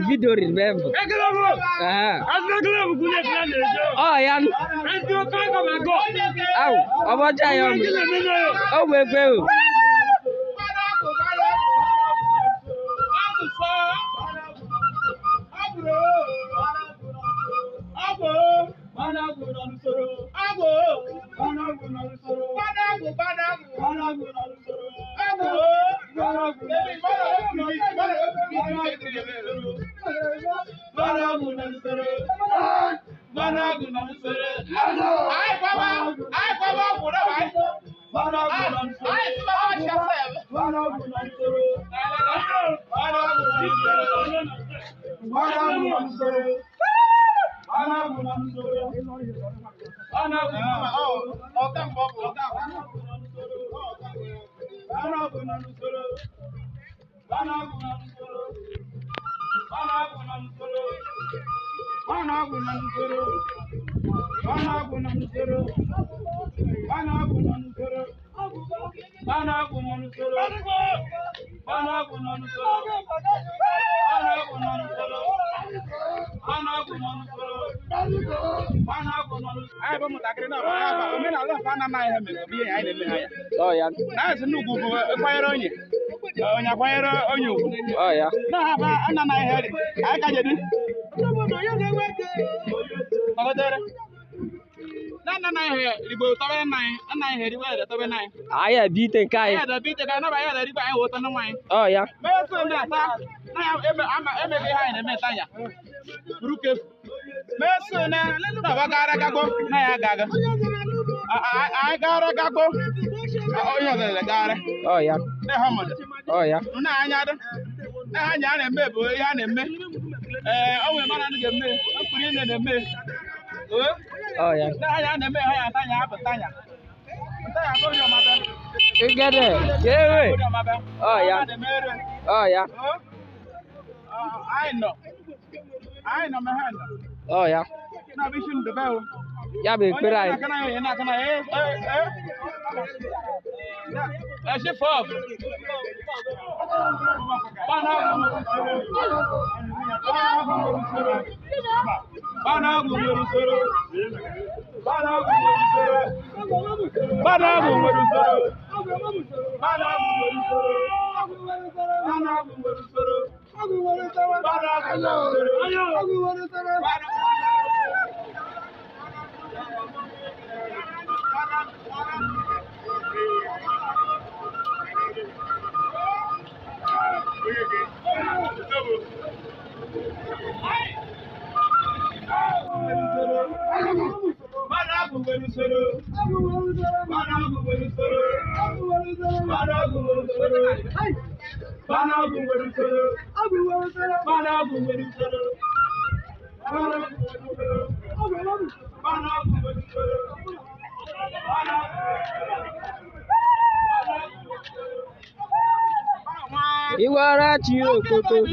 Video remember. Oh, yan. Ow, about Jayon. Oh, we go. Oh, yeah. That's a new Google. Acquire on you. On your fire on you. Oh, yeah. No, I heard it. I got it. I beat a guy. Oh, yeah. Oh, yeah. Oh, yeah. Oh, yeah. You get it. Get away. Oh, yeah. Oh, yeah. I know my hand. Oh, yeah. Now we shouldn't the bell. Yeah, be good. Can That's your fault. You are at you, Coco.